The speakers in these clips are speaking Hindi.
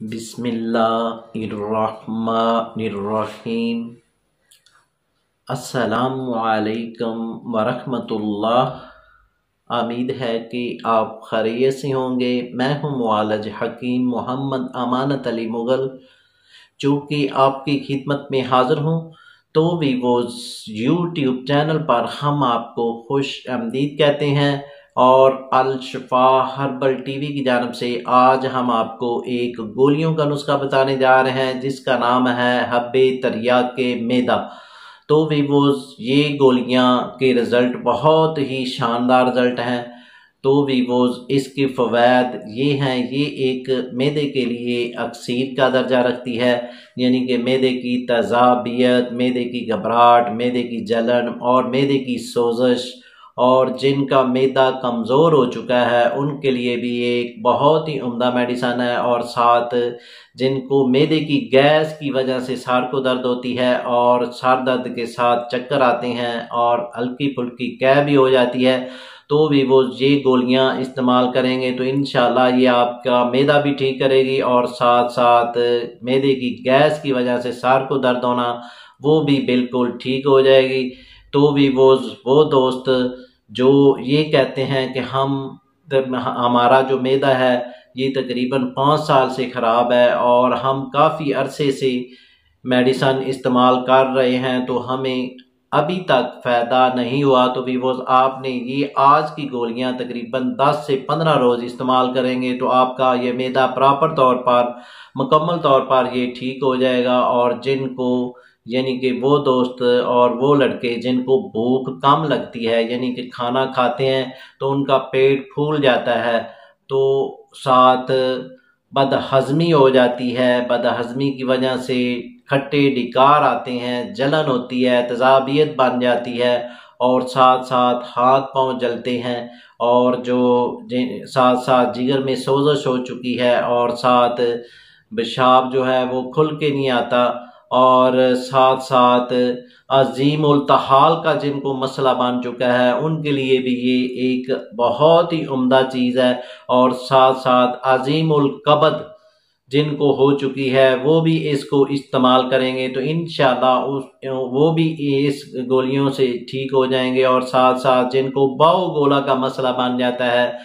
बिस्मिल्लाहिर्रहमानिर्रहीम। अस्सलामुअलैकुम वरहमतुल्लाह। उम्मीद है कि आप खैरियत से होंगे। मैं हूँ मुआलज हकीम मोहम्मद अमानत अली मुग़ल, जो कि आपकी खिदमत में हाज़िर हूँ। तो वीवोज़ यूट्यूब चैनल पर हम आपको खुश आमदीद कहते हैं और अल शफा हर्बल टीवी की जानिब से आज हम आपको एक गोलियों का नुस्खा बताने जा रहे हैं, जिसका नाम है हब्बे तरियाके मैदा। तो वीवोज़ ये गोलियां के रिज़ल्ट बहुत ही शानदार रिज़ल्ट हैं। तो वीवोज़ इसके फ़वाद ये हैं, ये एक मैदे के लिए अक्सीर का दर्जा रखती है, यानी कि मैदे की तज़ाबियत, मैदे की घबराहट, मैदे की जलन और मैदे की सोजश, और जिनका मैदा कमज़ोर हो चुका है उनके लिए भी एक बहुत ही उम्दा मेडिसन है। और साथ जिनको मैदे की गैस की वजह से सर को दर्द होती है और सर दर्द के साथ चक्कर आते हैं और हल्की फुल्की कै भी हो जाती है, तो भी वो ये गोलियां इस्तेमाल करेंगे तो इंशाल्लाह ये आपका मैदा भी ठीक करेगी और साथ साथ मैदे की गैस की वजह से सर को दर्द होना वो भी बिल्कुल ठीक हो जाएगी। तो भी वो दोस्त जो ये कहते हैं कि हमारा जो मैदा है ये तकरीबन 5 साल से ख़राब है और हम काफ़ी अरसे से मेडिसन इस्तेमाल कर रहे हैं तो हमें अभी तक फ़ायदा नहीं हुआ, तो भी वो आपने ये आज की गोलियां तकरीबन 10 से 15 रोज़ इस्तेमाल करेंगे तो आपका ये मैदा प्रॉपर तौर पर मुकम्मल तौर पर ये ठीक हो जाएगा। और जिनको यानी कि वो दोस्त और वो लड़के जिनको भूख कम लगती है, यानी कि खाना खाते हैं तो उनका पेट फूल जाता है, तो साथ बदहज़मी हो जाती है, बदहज़मी की वजह से खट्टे डिकार आते हैं, जलन होती है, तज़ाबियत बन जाती है और साथ साथ हाथ पांव जलते हैं, और जो साथ साथ जिगर में सोजश हो चुकी है और साथ पेशाब जो है वो खुल के नहीं आता, और साथ साथ अजीम उल्तहाल का जिनको मसला बन चुका है उनके लिए भी ये एक बहुत ही उम्दा चीज़ है। और साथ साथ अजीम उल कबद जिनको हो चुकी है वो भी इसको इस्तेमाल करेंगे तो इंशाल्लाह वो भी इस गोलियों से ठीक हो जाएंगे। और साथ साथ जिनको बाऊ गोला का मसला बन जाता है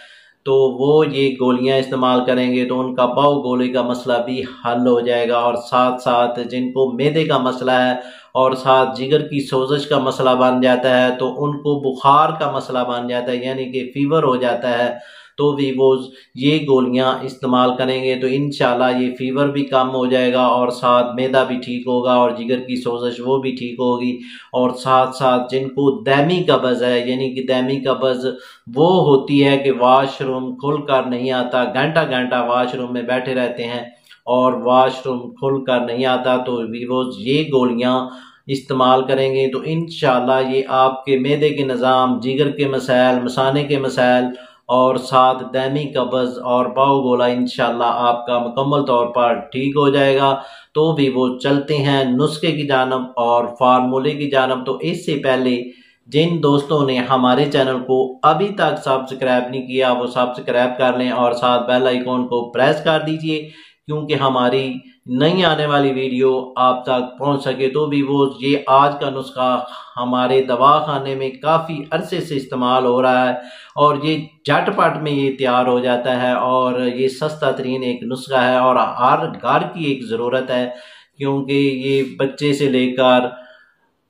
तो वो ये गोलियां इस्तेमाल करेंगे तो उनका बाऊ गोले का मसला भी हल हो जाएगा। और साथ साथ जिनको मैदे का मसला है और साथ जिगर की सोजश का मसला बन जाता है तो उनको बुखार का मसला बन जाता है, यानी कि फीवर हो जाता है, तो भी वो ये गोलियां इस्तेमाल करेंगे तो इंशाल्लाह ये फीवर भी कम हो जाएगा और साथ मैदा भी ठीक होगा और जिगर की सोजश वो भी ठीक होगी। और साथ साथ जिनको दैमी कब्ज़ है, यानी कि दैमी कब्ज़ वो होती है कि वाशरूम खुल कर नहीं आता, घंटा घंटा वाशरूम में बैठे रहते हैं और वाशरूम खुल कर नहीं आता, तो भी वो ये गोलियां इस्तेमाल करेंगे तो इंशाल्लाह ये आपके मैदे के निज़ाम, जिगर के मसाइल, मसाने के मसाइल और साथ दैमी कब्ज़ और बाऊ गोला इंशाल्लाह आपका मुकम्मल तौर पर ठीक हो जाएगा। तो भी वो चलते हैं नुस्खे की जानब और फार्मूले की जानब। तो इससे पहले जिन दोस्तों ने हमारे चैनल को अभी तक सब्सक्राइब नहीं किया वो सब्सक्राइब कर लें और साथ बेल आइकॉन को प्रेस कर दीजिए, क्योंकि हमारी नई आने वाली वीडियो आप तक पहुंच सके। तो भी वो ये आज का नुस्खा हमारे दवाखाने में काफ़ी अरसे से इस्तेमाल हो रहा है और ये झटपट में ये तैयार हो जाता है और ये सस्ता तरीन एक नुस्खा है और हर घर की एक ज़रूरत है, क्योंकि ये बच्चे से लेकर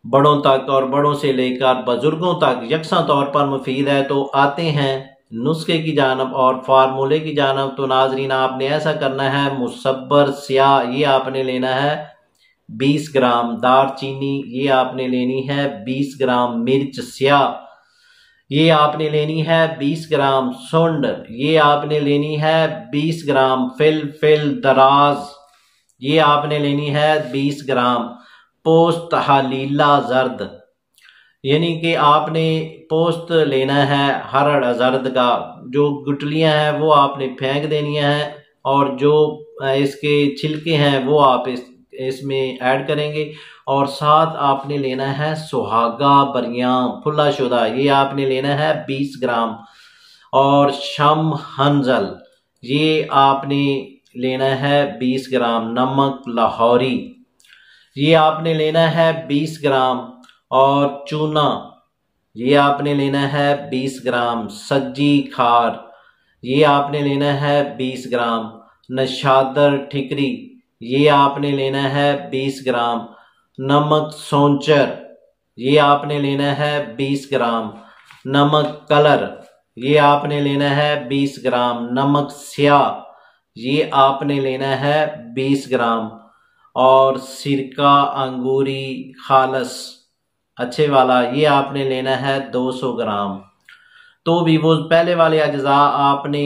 बड़ों तक और बड़ों से लेकर बुजुर्गों तक यकसा तौर पर मुफीद है। तो आते हैं नुस्खे की जानब और फार्मूले की जानब। तो नाजरीन आपने ऐसा करना है, मुसब्बर स्याह ये आपने लेना है 20 ग्राम, दारचीनी ये आपने लेनी है 20 ग्राम, मिर्च स्याह ये आपने लेनी है 20 ग्राम, सुंड ये आपने लेनी है 20 ग्राम, फिल दराज ये आपने लेनी है 20 ग्राम, पोस्त हलीला जर्द यानी कि आपने पोस्त लेना है हरड़ जर्द का, जो गुटलियां हैं वो आपने फेंक देनी है और जो इसके छिलके हैं वो आप इसमें ऐड करेंगे। और साथ आपने लेना है सुहागा बरियां फुला शुदा ये आपने लेना है 20 ग्राम, और शम हंजल ये आपने लेना है 20 ग्राम नमक लाहौरी, ये आपने लेना है 20 ग्राम, और चूना ये आपने लेना है 20 ग्राम, सज्जी खार ये आपने लेना है 20 ग्राम, नशादर ठिकरी ये आपने लेना है 20 ग्राम, नमक सौंचर ये आपने लेना है 20 ग्राम, नमक कलर ये आपने लेना है 20 ग्राम, नमक स्याह ये आपने लेना है 20 ग्राम, और सिरका अंगूरी खालस अच्छे वाला ये आपने लेना है 200 ग्राम। तो भी वो पहले वाले अज्जा आपने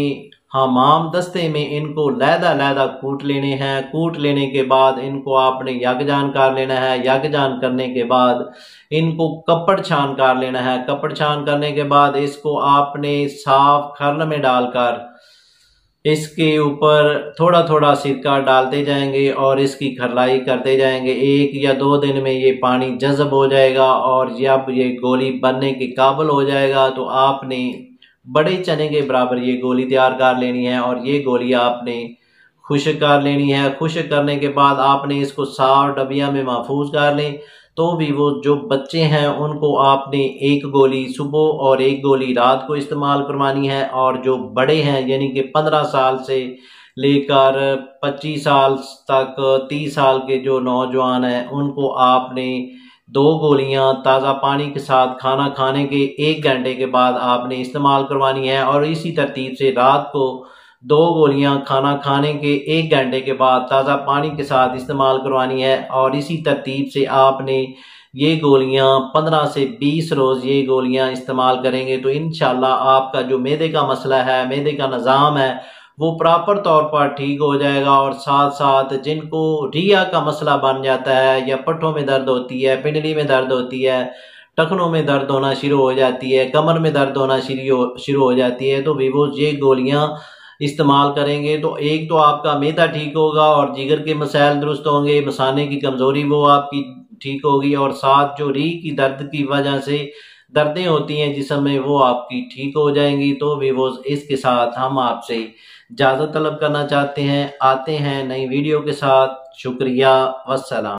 हमाम दस्ते में इनको लहदा कूट लेने हैं। कूट लेने के बाद इनको आपने यकजान कर लेना है। यकजान करने के बाद इनको कपड़ छान कर लेना है। कपड़ छान करने के बाद इसको आपने साफ खर्ल में डालकर इसके ऊपर थोड़ा थोड़ा सिरका डालते जाएंगे और इसकी खरलाई करते जाएंगे। 1 या 2 दिन में ये पानी जज़ब हो जाएगा और जब ये गोली बनने के काबिल हो जाएगा तो आपने बड़े चने के बराबर ये गोली तैयार कर लेनी है और ये गोली आपने खुश्क कर लेनी है। खुश्क करने के बाद आपने इसको साफ डबिया में महफूज कर लें। तो भी वो जो बच्चे हैं उनको आपने 1 गोली सुबह और 1 गोली रात को इस्तेमाल करवानी है, और जो बड़े हैं यानी कि 15 साल से लेकर 25 साल तक 30 साल के जो नौजवान हैं उनको आपने 2 गोलियां ताज़ा पानी के साथ खाना खाने के 1 घंटे के बाद आपने इस्तेमाल करवानी है, और इसी तरतीब से रात को 2 गोलियां खाना खाने के 1 घंटे के बाद ताज़ा पानी के साथ इस्तेमाल करवानी है। और इसी तरतीब से आपने ये गोलियां 15 से 20 रोज़ ये गोलियां इस्तेमाल करेंगे तो इंशाल्लाह आपका जो मैदे का मसला है, मैदे का निज़ाम है, वो प्रॉपर तौर पर ठीक हो जाएगा। और साथ साथ जिनको रिया का मसला बन जाता है या पट्ठों में दर्द होती है, पिंडली में दर्द होती है, टखनों में दर्द होना शुरू हो जाती है, कमर में दर्द होना शुरू हो जाती है, तो भी वो ये गोलियां इस्तेमाल करेंगे तो एक तो आपका मैदा ठीक होगा और जिगर के मसाइल दुरुस्त होंगे, मसाने की कमज़ोरी वो आपकी ठीक होगी, और साथ जो रीह की दर्द की वजह से दर्दें होती हैं जिस्म में वो आपकी ठीक हो जाएंगी। तो भी वो इसके साथ हम आपसे इजाज़त तलब करना चाहते हैं। आते हैं नई वीडियो के साथ। शुक्रिया, वस्सलाम।